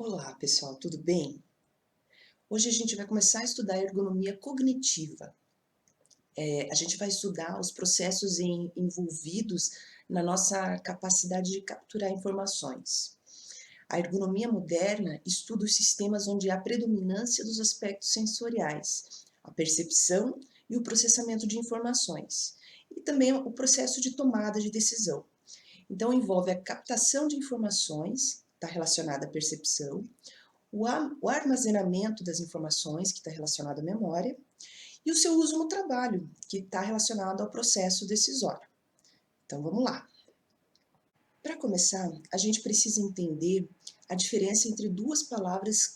Olá, pessoal, tudo bem? Hoje a gente vai começar a estudar ergonomia cognitiva. A gente vai estudar os processos envolvidos na nossa capacidade de capturar informações. A ergonomia moderna estuda os sistemas onde há predominância dos aspectos sensoriais, a percepção e o processamento de informações, e também o processo de tomada de decisão. Então, envolve a captação de informações, está relacionada à percepção, o armazenamento das informações, que está relacionado à memória, e o seu uso no trabalho, que está relacionado ao processo decisório. Então vamos lá. Para começar, a gente precisa entender a diferença entre duas palavras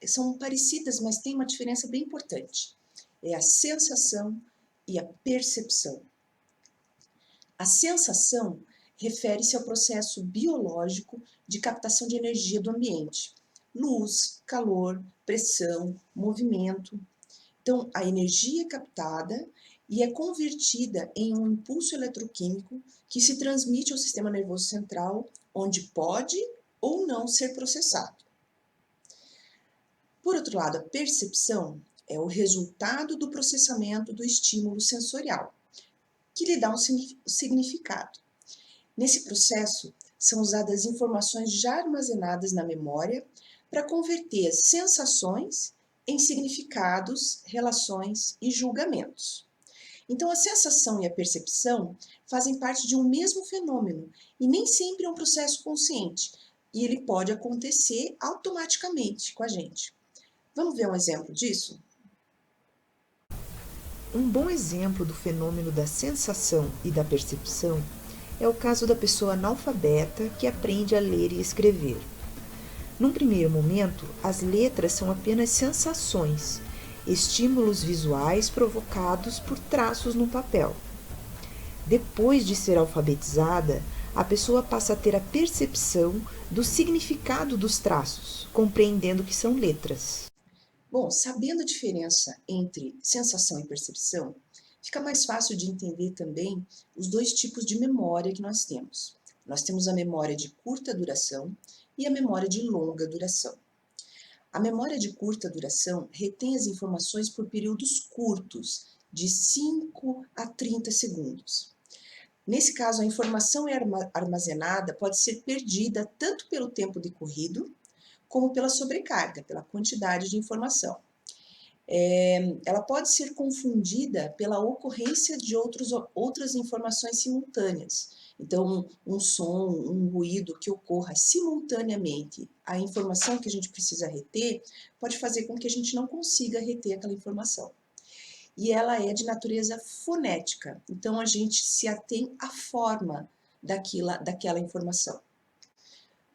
são parecidas, mas tem uma diferença bem importante. É a sensação e a percepção. A sensação refere-se ao processo biológico de captação de energia do ambiente. Luz, calor, pressão, movimento. Então, a energia é captada e é convertida em um impulso eletroquímico que se transmite ao sistema nervoso central, onde pode ou não ser processado. Por outro lado, a percepção é o resultado do processamento do estímulo sensorial, que lhe dá um significado. Nesse processo, são usadas informações já armazenadas na memória para converter as sensações em significados, relações e julgamentos. Então, a sensação e a percepção fazem parte de um mesmo fenômeno e nem sempre é um processo consciente, e ele pode acontecer automaticamente com a gente. Vamos ver um exemplo disso? Um bom exemplo do fenômeno da sensação e da percepção é o caso da pessoa analfabeta que aprende a ler e escrever. Num primeiro momento, as letras são apenas sensações, estímulos visuais provocados por traços no papel. Depois de ser alfabetizada, a pessoa passa a ter a percepção do significado dos traços, compreendendo que são letras. Bom, sabendo a diferença entre sensação e percepção, fica mais fácil de entender também os dois tipos de memória que nós temos. Nós temos a memória de curta duração e a memória de longa duração. A memória de curta duração retém as informações por períodos curtos, de 5 a 30 segundos. Nesse caso, a informação armazenada pode ser perdida tanto pelo tempo decorrido, como pela sobrecarga, pela quantidade de informação. Ela pode ser confundida pela ocorrência de outras informações simultâneas. Então, um som, um ruído que ocorra simultaneamente à informação que a gente precisa reter, pode fazer com que a gente não consiga reter aquela informação. E ela é de natureza fonética, então a gente se atém à forma daquela informação.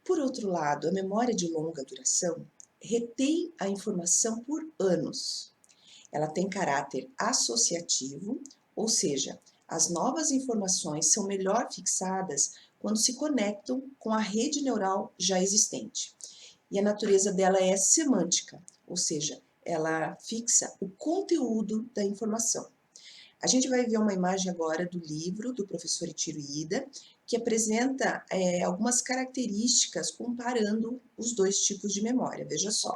Por outro lado, a memória de longa duração retém a informação por anos. Ela tem caráter associativo, ou seja, as novas informações são melhor fixadas quando se conectam com a rede neural já existente. E a natureza dela é semântica, ou seja, ela fixa o conteúdo da informação. A gente vai ver uma imagem agora do livro do professor Ichiro Ida, que apresenta algumas características comparando os dois tipos de memória. Veja só.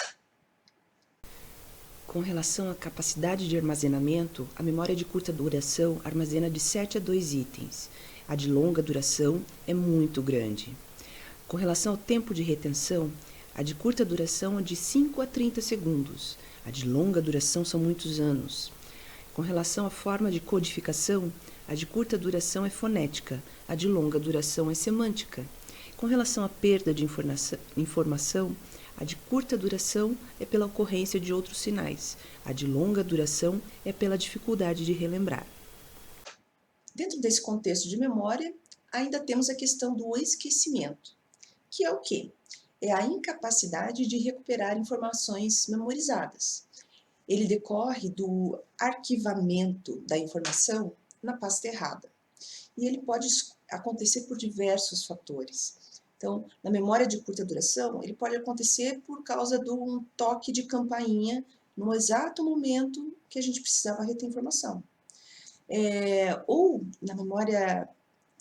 Com relação à capacidade de armazenamento, a memória de curta duração armazena de 7 a 2 itens. A de longa duração é muito grande. Com relação ao tempo de retenção, a de curta duração é de 5 a 30 segundos. A de longa duração são muitos anos. Com relação à forma de codificação, a de curta duração é fonética, a de longa duração é semântica. Com relação à perda de informação, a de curta duração é pela ocorrência de outros sinais, a de longa duração é pela dificuldade de relembrar. Dentro desse contexto de memória, ainda temos a questão do esquecimento, que é o quê? É a incapacidade de recuperar informações memorizadas. Ele decorre do arquivamento da informação na pasta errada. E ele pode acontecer por diversos fatores. Então, na memória de curta duração, ele pode acontecer por causa de um toque de campainha no exato momento que a gente precisava reter informação. Ou na memória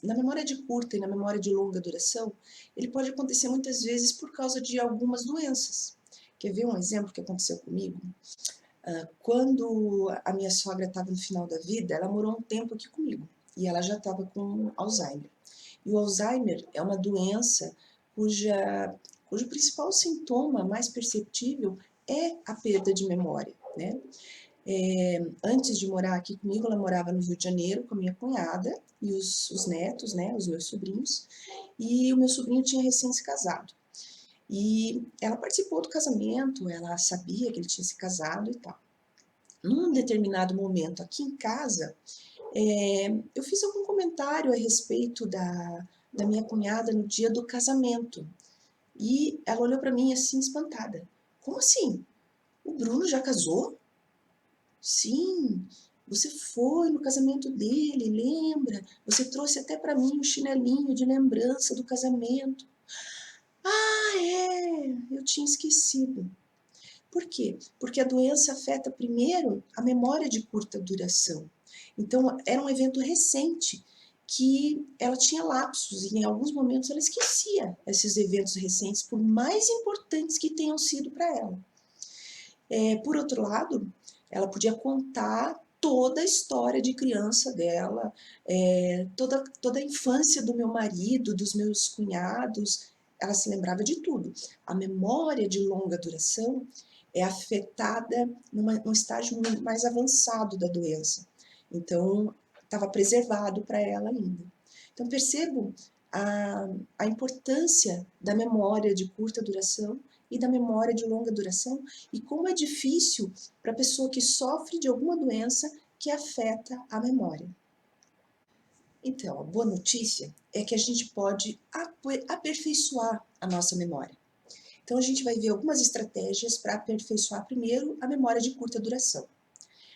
na memória de curta e na memória de longa duração, ele pode acontecer muitas vezes por causa de algumas doenças. Quer ver um exemplo que aconteceu comigo? Quando a minha sogra estava no final da vida, ela morou um tempo aqui comigo e ela já estava com Alzheimer. E o Alzheimer é uma doença cujo principal sintoma mais perceptível é a perda de memória, né? Antes de morar aqui comigo, ela morava no Rio de Janeiro com a minha cunhada e os netos, né, os meus sobrinhos, e o meu sobrinho tinha recém se casado. E ela participou do casamento, ela sabia que ele tinha se casado e tal. Num determinado momento aqui em casa, eu fiz algum comentário a respeito da minha cunhada no dia do casamento. E ela olhou para mim assim, espantada. Como assim? O Bruno já casou? Sim, você foi no casamento dele, lembra? Você trouxe até para mim um chinelinho de lembrança do casamento. Ah, é, eu tinha esquecido. Por quê? Porque a doença afeta primeiro a memória de curta duração. Então, era um evento recente que ela tinha lapsos e em alguns momentos ela esquecia esses eventos recentes, por mais importantes que tenham sido para ela. Por outro lado, ela podia contar toda a história de criança dela, toda a infância do meu marido, dos meus cunhados, ela se lembrava de tudo. A memória de longa duração é afetada num estágio mais avançado da doença. Então, estava preservado para ela ainda. Então, percebo a importância da memória de curta duração e da memória de longa duração e como é difícil para a pessoa que sofre de alguma doença que afeta a memória. Então, a boa notícia é que a gente pode aperfeiçoar a nossa memória. Então, a gente vai ver algumas estratégias para aperfeiçoar primeiro a memória de curta duração.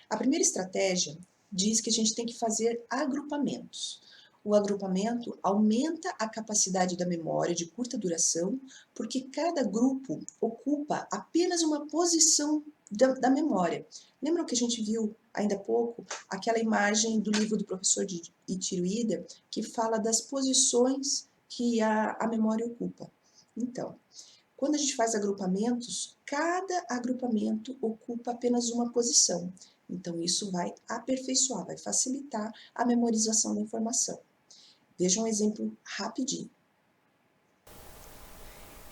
A primeira estratégia diz que a gente tem que fazer agrupamentos. O agrupamento aumenta a capacidade da memória de curta duração, porque cada grupo ocupa apenas uma posição da memória. Lembram que a gente viu ainda há pouco aquela imagem do livro do professor Ichiro Ida, que fala das posições que a memória ocupa? Então, quando a gente faz agrupamentos, cada agrupamento ocupa apenas uma posição. Então, isso vai aperfeiçoar, vai facilitar a memorização da informação. Veja um exemplo rapidinho.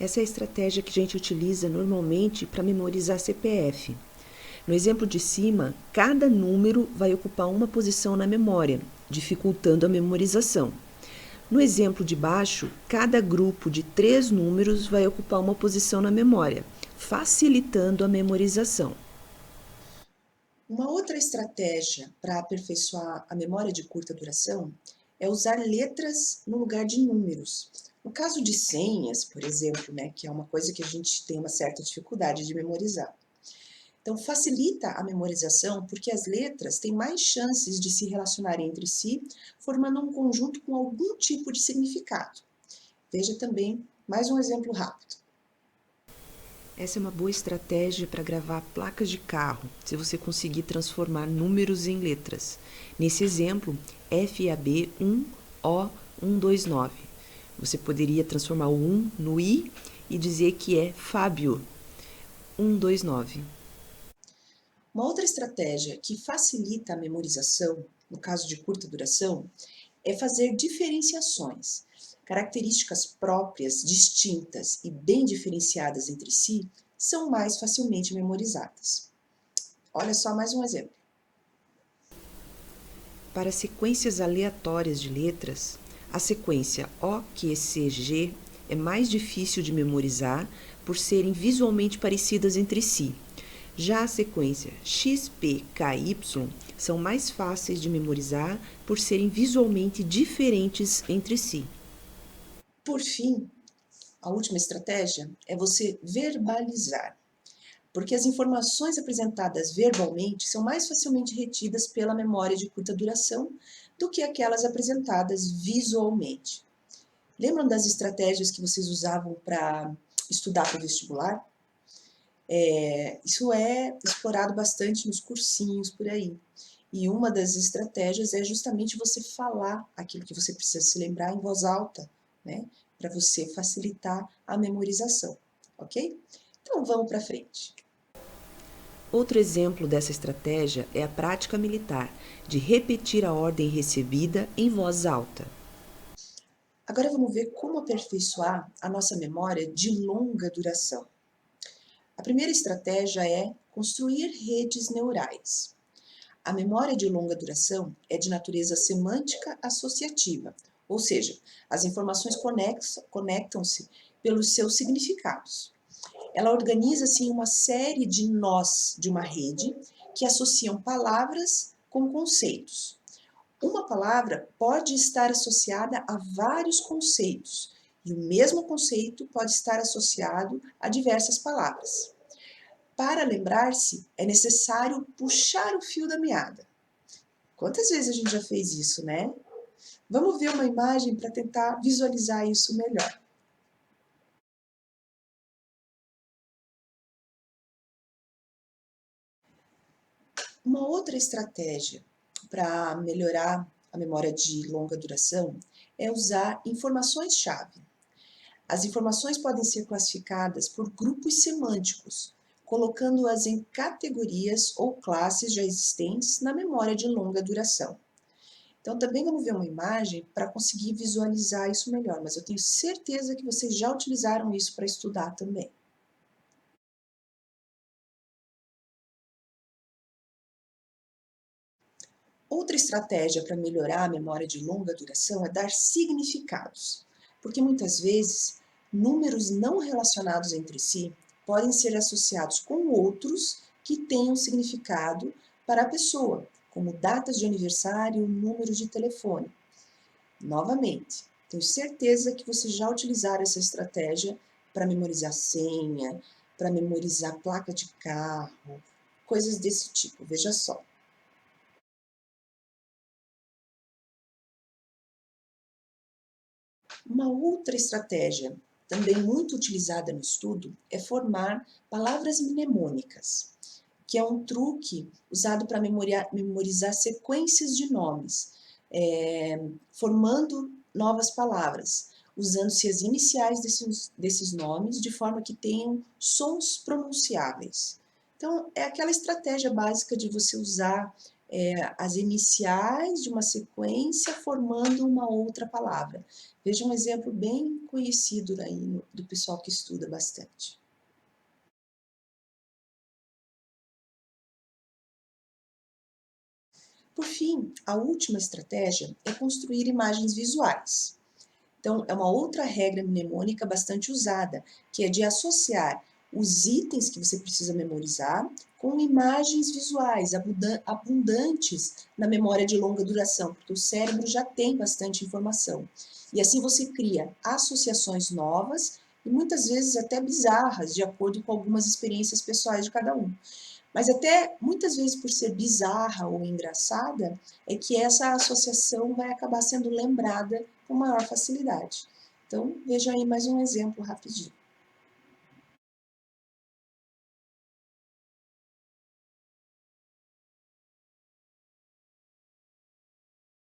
Essa é a estratégia que a gente utiliza normalmente para memorizar CPF. No exemplo de cima, cada número vai ocupar uma posição na memória, dificultando a memorização. No exemplo de baixo, cada grupo de 3 números vai ocupar uma posição na memória, facilitando a memorização. Uma outra estratégia para aperfeiçoar a memória de curta duração é usar letras no lugar de números. No caso de senhas, por exemplo, né, que é uma coisa que a gente tem uma certa dificuldade de memorizar. Então, facilita a memorização porque as letras têm mais chances de se relacionarem entre si, formando um conjunto com algum tipo de significado. Veja também mais um exemplo rápido. Essa é uma boa estratégia para gravar placas de carro, se você conseguir transformar números em letras. Nesse exemplo, FAB 1O129. Você poderia transformar o 1 no I e dizer que é Fábio 129. Uma outra estratégia que facilita a memorização, no caso de curta duração, é fazer diferenciações. Características próprias, distintas e bem diferenciadas entre si são mais facilmente memorizadas. Olha só mais um exemplo. Para sequências aleatórias de letras, a sequência OQCG é mais difícil de memorizar por serem visualmente parecidas entre si. Já a sequência XPKY são mais fáceis de memorizar por serem visualmente diferentes entre si. Por fim, a última estratégia é você verbalizar, porque as informações apresentadas verbalmente são mais facilmente retidas pela memória de curta duração do que aquelas apresentadas visualmente. Lembram das estratégias que vocês usavam para estudar para o vestibular? Isso é explorado bastante nos cursinhos por aí. E uma das estratégias é justamente você falar aquilo que você precisa se lembrar em voz alta, né? Para você facilitar a memorização, ok? Então vamos para frente. Outro exemplo dessa estratégia é a prática militar, de repetir a ordem recebida em voz alta. Agora vamos ver como aperfeiçoar a nossa memória de longa duração. A primeira estratégia é construir redes neurais. A memória de longa duração é de natureza semântica associativa, ou seja, as informações conectam-se pelos seus significados. Ela organiza-se em uma série de nós de uma rede que associam palavras com conceitos. Uma palavra pode estar associada a vários conceitos, e o mesmo conceito pode estar associado a diversas palavras. Para lembrar-se, é necessário puxar o fio da meada. Quantas vezes a gente já fez isso, né? Vamos ver uma imagem para tentar visualizar isso melhor. Uma outra estratégia para melhorar a memória de longa duração é usar informações-chave. As informações podem ser classificadas por grupos semânticos, colocando-as em categorias ou classes já existentes na memória de longa duração. Então, também vamos ver uma imagem para conseguir visualizar isso melhor, mas eu tenho certeza que vocês já utilizaram isso para estudar também. Outra estratégia para melhorar a memória de longa duração é dar significados, porque muitas vezes números não relacionados entre si podem ser associados com outros que tenham significado para a pessoa, como datas de aniversário, números de telefone. Novamente, tenho certeza que vocês já utilizaram essa estratégia para memorizar senha, para memorizar placa de carro, coisas desse tipo, veja só. Uma outra estratégia, também muito utilizada no estudo, é formar palavras mnemônicas, que é um truque usado para memorizar sequências de nomes, formando novas palavras, usando-se as iniciais desses nomes de forma que tenham sons pronunciáveis. Então, é aquela estratégia básica de você usar as iniciais de uma sequência formando uma outra palavra. Veja um exemplo bem conhecido aí do pessoal que estuda bastante. Por fim, a última estratégia é construir imagens visuais. Então, é uma outra regra mnemônica bastante usada, que é de associar os itens que você precisa memorizar com imagens visuais abundantes na memória de longa duração, porque o cérebro já tem bastante informação. E assim você cria associações novas e muitas vezes até bizarras, de acordo com algumas experiências pessoais de cada um. Mas até muitas vezes por ser bizarra ou engraçada, é que essa associação vai acabar sendo lembrada com maior facilidade. Então, veja aí mais um exemplo rapidinho.